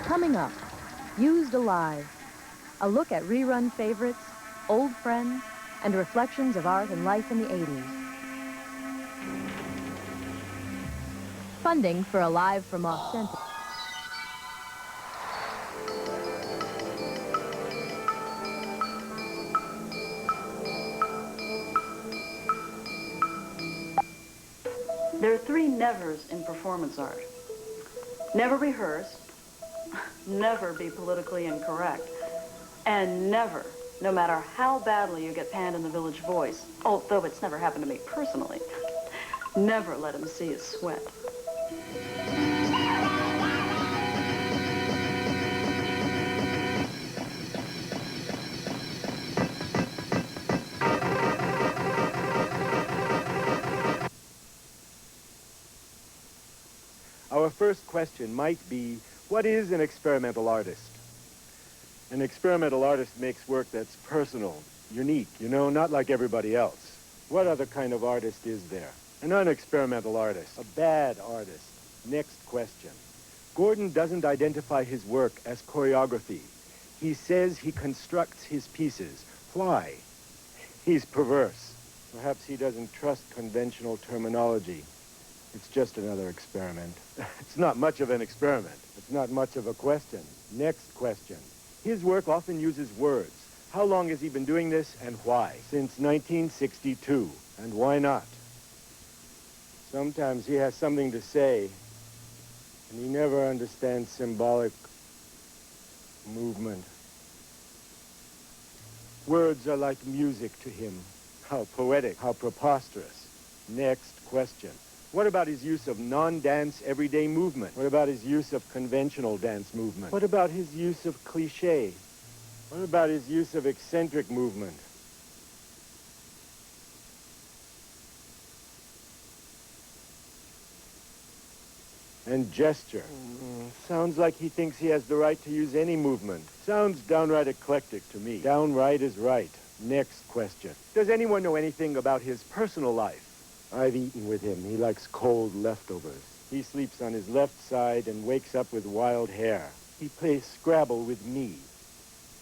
Coming up, Used Alive. A look at rerun favorites, old friends, and reflections of art and life in the 80s. Funding for Alive from Off-Center. There are three nevers in performance art. Never rehearse, never be politically incorrect, and never, no matter how badly you get panned in the Village Voice, although it's never happened to me personally, never let him see his sweat. Our first question might be, what is an experimental artist? An experimental artist makes work that's personal, unique, not like everybody else. What other kind of artist is there? An unexperimental artist, a bad artist. Next question. Gordon doesn't identify his work as choreography. He says he constructs his pieces. Why? He's perverse. Perhaps he doesn't trust conventional terminology. It's just another experiment. It's not much of an experiment. It's not much of a question. Next question. His work often uses words. How long has he been doing this and why? Since 1962. And why not? Sometimes he has something to say, and he never understands symbolic movement. Words are like music to him. How poetic, how preposterous. Next question. What about his use of non-dance everyday movement? What about his use of conventional dance movement? What about his use of cliché? What about his use of eccentric movement? And gesture. Sounds like he thinks he has the right to use any movement. Sounds downright eclectic to me. Downright is right. Next question. Does anyone know anything about his personal life? I've eaten with him. He likes cold leftovers. He sleeps on his left side and wakes up with wild hair. He plays Scrabble with me.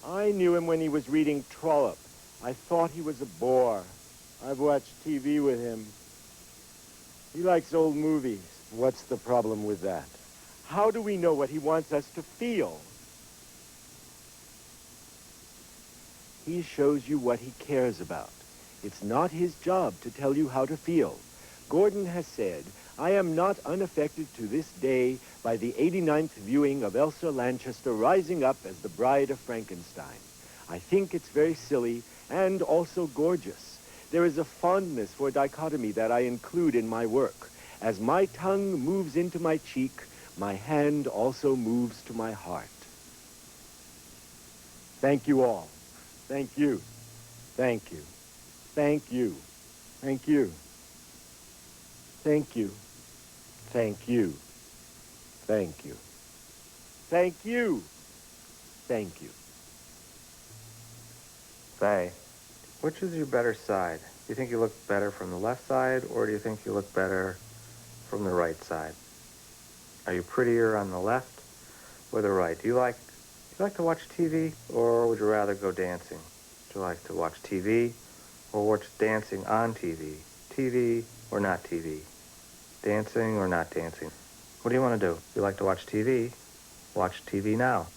I knew him when he was reading Trollope. I thought he was a bore. I've watched TV with him. He likes old movies. What's the problem with that? How do we know what he wants us to feel? He shows you what he cares about. It's not his job to tell you how to feel. Gordon has said, I am not unaffected to this day by the 89th viewing of Elsa Lanchester rising up as the bride of Frankenstein. I think it's very silly and also gorgeous. There is a fondness for dichotomy that I include in my work. As my tongue moves into my cheek, my hand also moves to my heart. Thank you all. Thank you. Thank you. Thank you. Thank you. Thank you. Thank you. Thank you. Thank you. Thank you. Faye, which is your better side? Do you think you look better from the left side, or do you think you look better from the right side? Are you prettier on the left or the right? Do you like to watch TV, or would you rather go dancing? Would you like to watch TV or watch dancing on TV? TV or not TV? Dancing or not dancing? What do you want to do? If you like to watch TV now.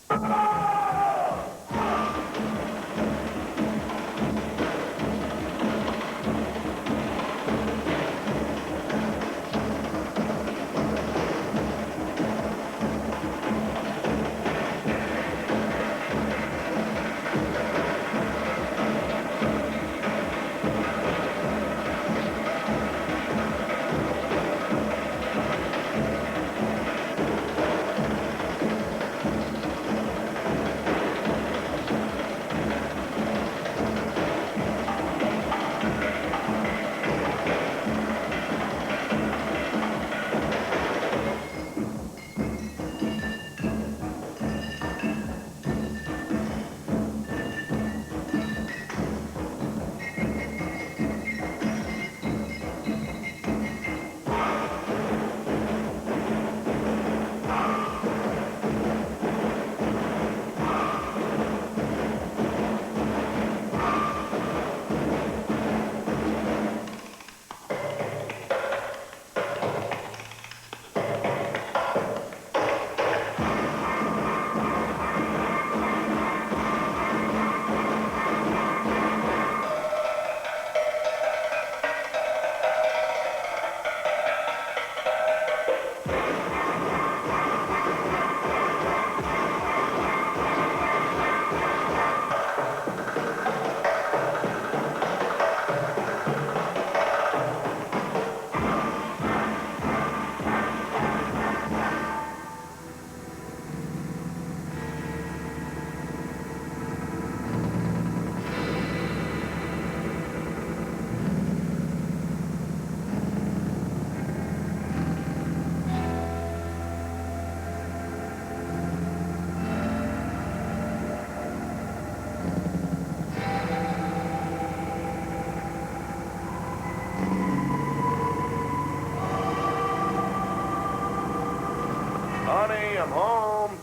Honey, I'm home.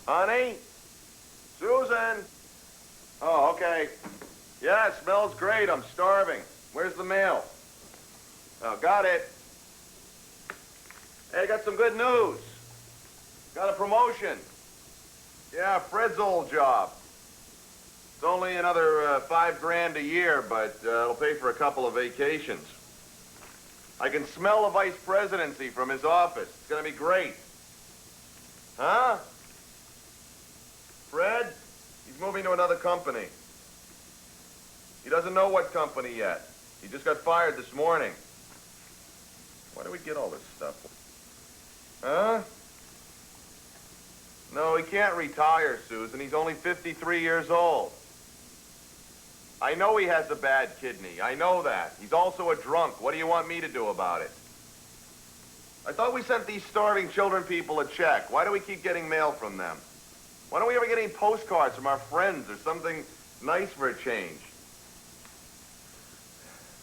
Honey? Susan? Oh, okay. Yeah, it smells great. I'm starving. Where's the mail? Oh, got it. Hey, I got some good news. Got a promotion. Yeah, Fred's old job. It's only another $5 grand a year, but it'll pay for a couple of vacations. I can smell the vice presidency from his office. It's gonna be great. Huh? Fred? He's moving to another company. He doesn't know what company yet. He just got fired this morning. Why do we get all this stuff? Huh? No, he can't retire, Susan. He's only 53 years old. I know he has a bad kidney. I know that. He's also a drunk. What do you want me to do about it? I thought we sent these starving children people a check. Why do we keep getting mail from them? Why don't we ever get any postcards from our friends or something nice for a change?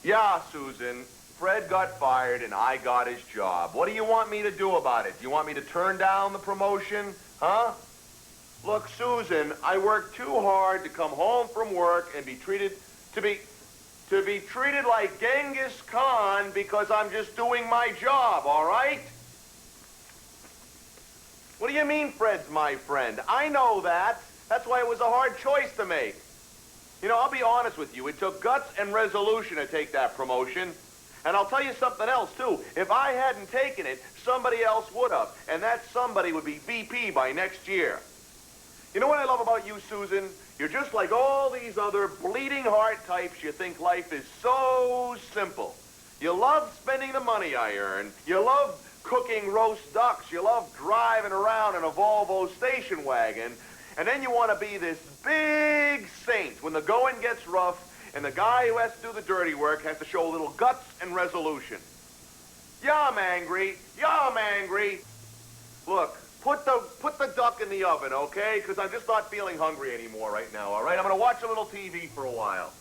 Yeah, Susan. Fred got fired and I got his job. What do you want me to do about it? Do you want me to turn down the promotion? Huh? Look, Susan, I worked too hard to come home from work and be treated like Genghis Khan because I'm just doing my job, all right? What do you mean Fred's my friend? I know that. That's why it was a hard choice to make. You know, I'll be honest with you. It took guts and resolution to take that promotion. And I'll tell you something else, too. If I hadn't taken it, somebody else would have. And that somebody would be VP by next year. You know what I love about you, Susan? You're just like all these other bleeding heart types. You think life is so simple. You love spending the money I earn. You love cooking roast ducks. You love driving around in a Volvo station wagon. And then you want to be this big saint when the going gets rough and the guy who has to do the dirty work has to show a little guts and resolution. Yeah, I'm angry. Yeah, I'm angry. Look, put the duck in the oven, okay? Because I'm just not feeling hungry anymore right now, all right? I'm going to watch a little TV for a while.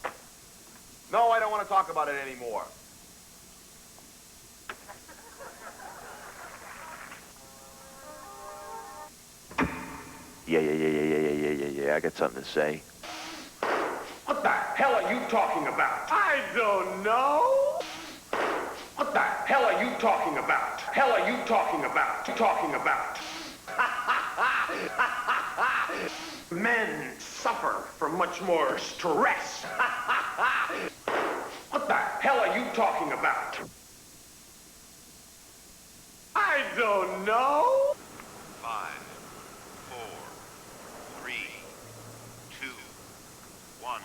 No, I don't want to talk about it anymore. Yeah. I got something to say. What the hell are you talking about? I don't know. What the hell are you talking about? Hell are you talking about? Talking about? Men suffer from much more stress. What the hell are you talking about? I don't know. 5, 4, 3, 2, 1.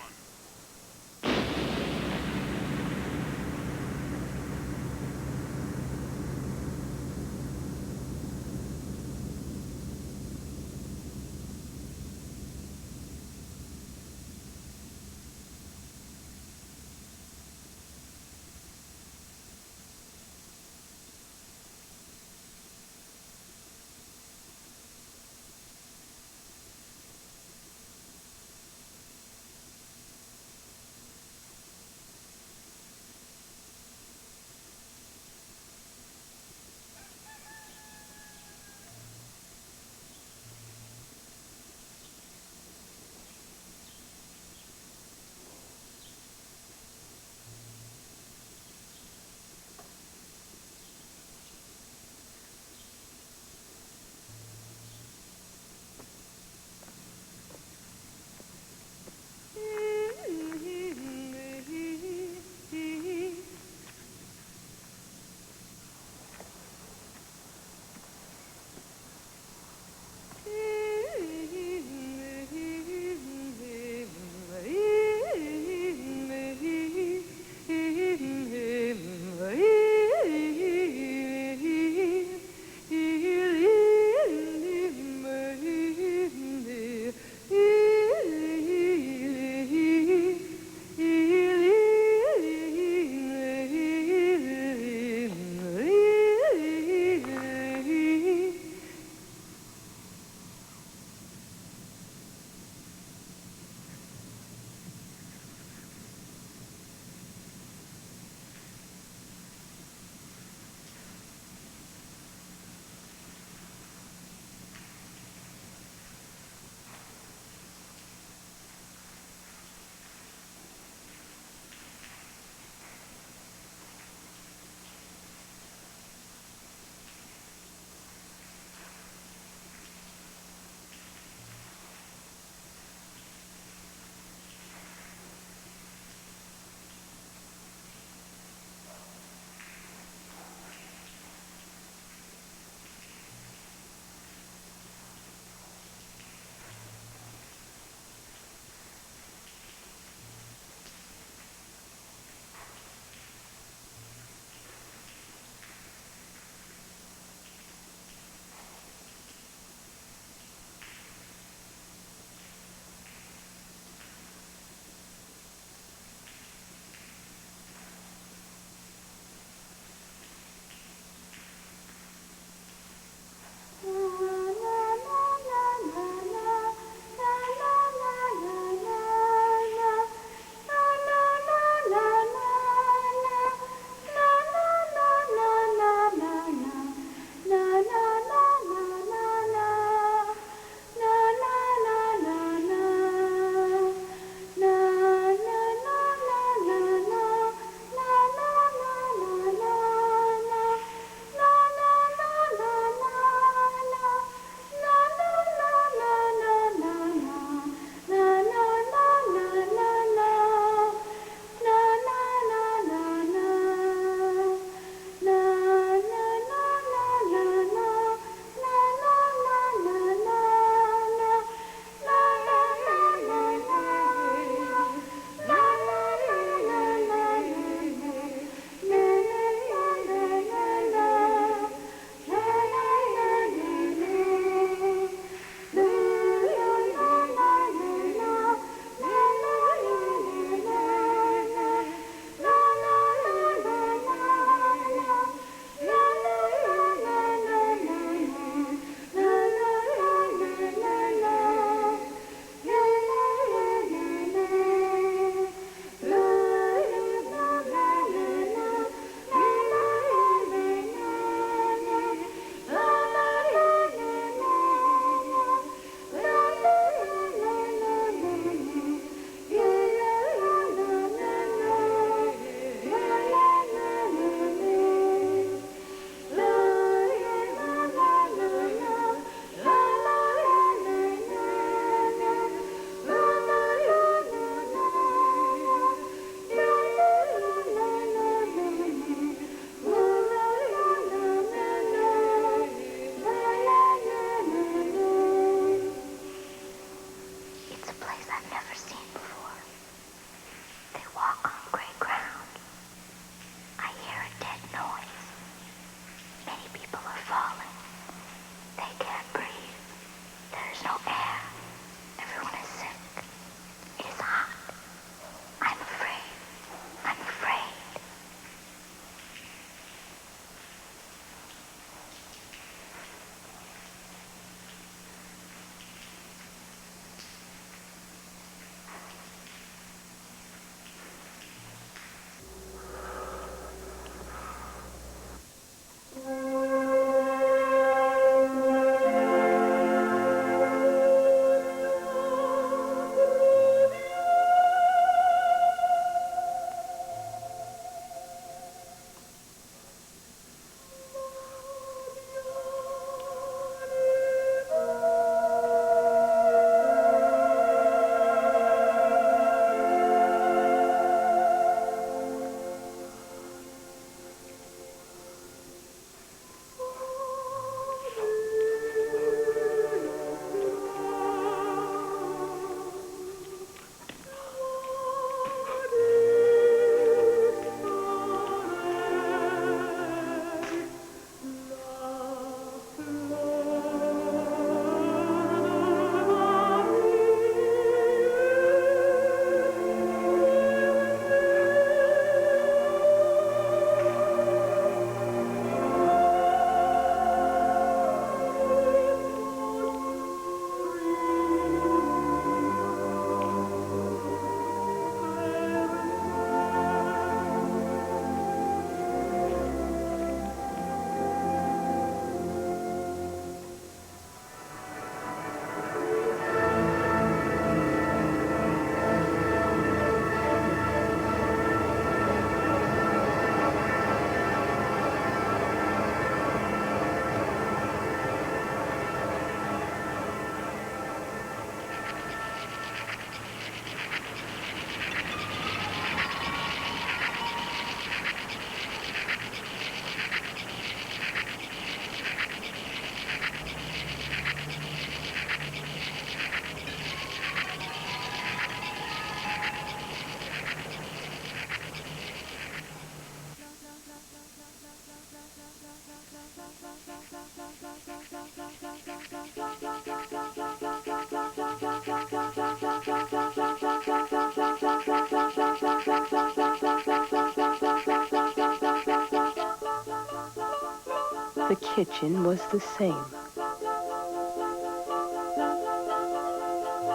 The kitchen was the same.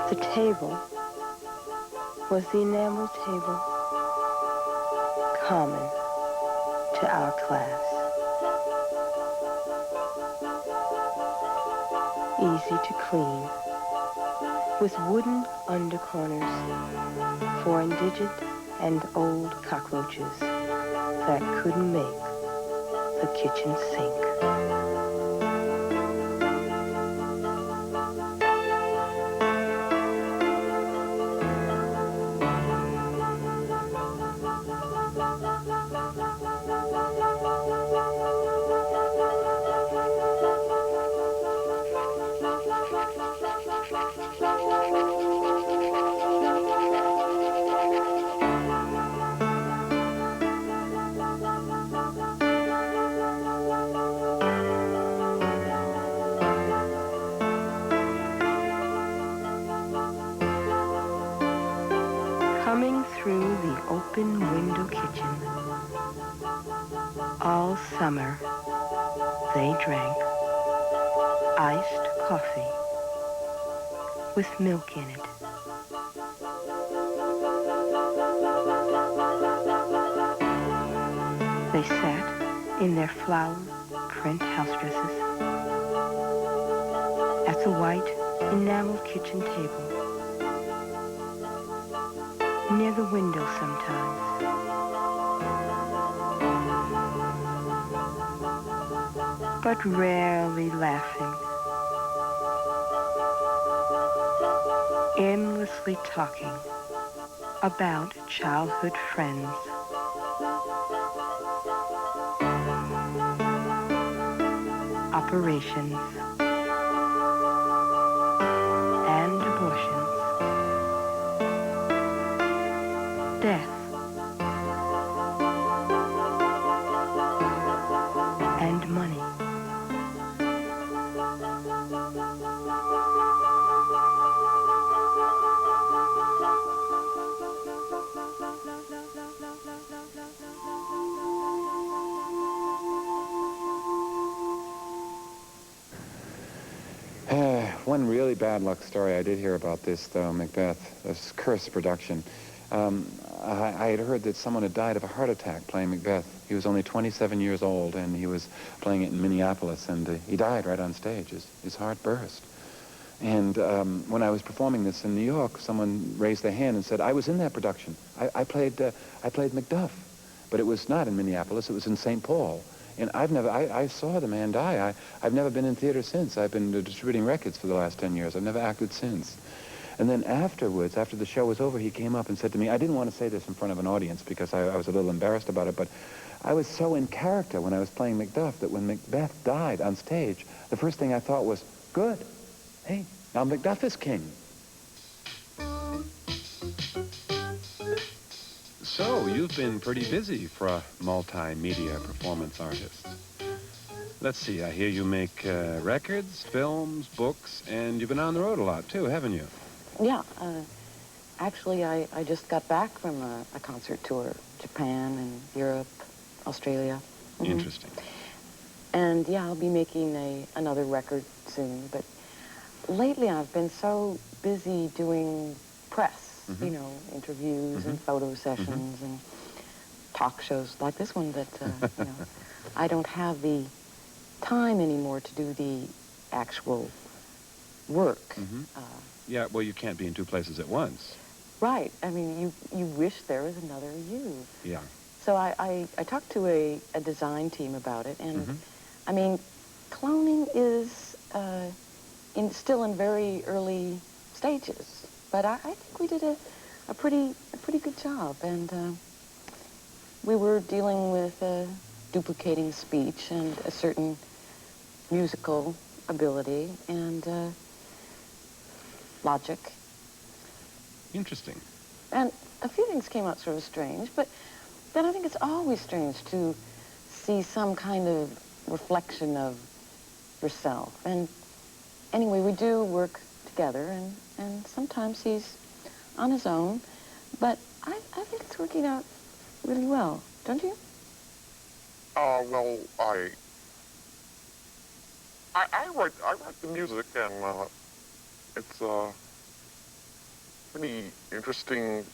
The table was the enamel table, common to our class. Easy to clean, with wooden undercorners for indigent and old cockroaches that couldn't make the kitchen sink. Coming through the open window kitchen, all summer they drank iced coffee with milk in it. They sat in their flower print house dresses at the white enameled kitchen table, near the window sometimes. But rarely laughing, endlessly talking about childhood friends. Operations and abortions. Death and money. One really bad luck story I did hear about this, though, Macbeth, this cursed production. I had heard that someone had died of a heart attack playing Macbeth. He was only 27 years old, and he was playing it in Minneapolis, and he died right on stage. His heart burst. And when I was performing this in New York, someone raised their hand and said, I was in that production. I played Macduff, but it was not in Minneapolis. It was in St. Paul. And I saw the man die. I've never been in theater since. I've been distributing records for the last 10 years. I've never acted since. And then afterwards, after the show was over, he came up and said to me, I didn't want to say this in front of an audience because I was a little embarrassed about it, but I was so in character when I was playing Macduff that when Macbeth died on stage, the first thing I thought was, good. Hey, now Macduff is king. So, you've been pretty busy for a multimedia performance artist. Let's see, I hear you make records, films, books, and you've been on the road a lot, too, haven't you? Yeah, actually, I just got back from a concert tour. Japan and Europe, Australia. Mm-hmm. Interesting. And, yeah, I'll be making another record soon. But lately I've been so busy doing press. Mm-hmm. You know, interviews mm-hmm. and photo sessions mm-hmm. and talk shows like this one that, you know, I don't have the time anymore to do the actual work. Mm-hmm. Yeah, well, you can't be in two places at once. Right. I mean, you wish there was another you. Yeah. So I talked to a design team about it, and, mm-hmm. I mean, cloning is still in very early stages. But I think we did a pretty good job, and we were dealing with duplicating speech and a certain musical ability and logic. Interesting. And a few things came out sort of strange, but then I think it's always strange to see some kind of reflection of yourself. And anyway, we do work together, and sometimes he's on his own, but I think it's working out really well, don't you? Well, I write the music, and it's pretty interesting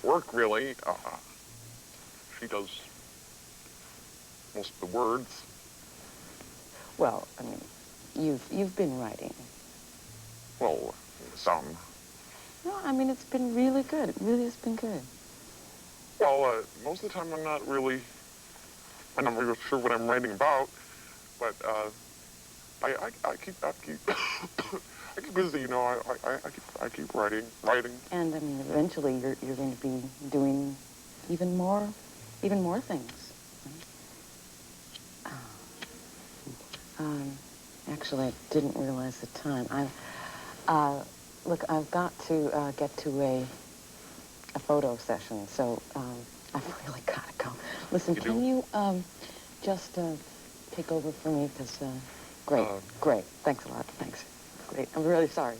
work, really. She does most of the words. Well, I mean, you've been writing. Well, some. No, I mean, it's been really good. It really has been good. Well, most of the time I'm not really sure what I'm writing about, but I keep I keep busy, you know. I keep writing. And I mean, eventually you're going to be doing even more things. Actually, I didn't realize the time. Look, I've got to get to a photo session, so I've really got to go. Listen, can you just take over for me? Because, great. Thanks a lot. Thanks. Great. I'm really sorry.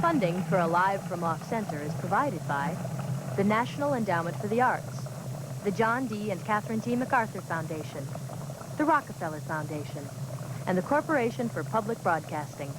Funding for Alive from Off-Center is provided by the National Endowment for the Arts, the John D. and Catherine T. MacArthur Foundation, the Rockefeller Foundation, and the Corporation for Public Broadcasting.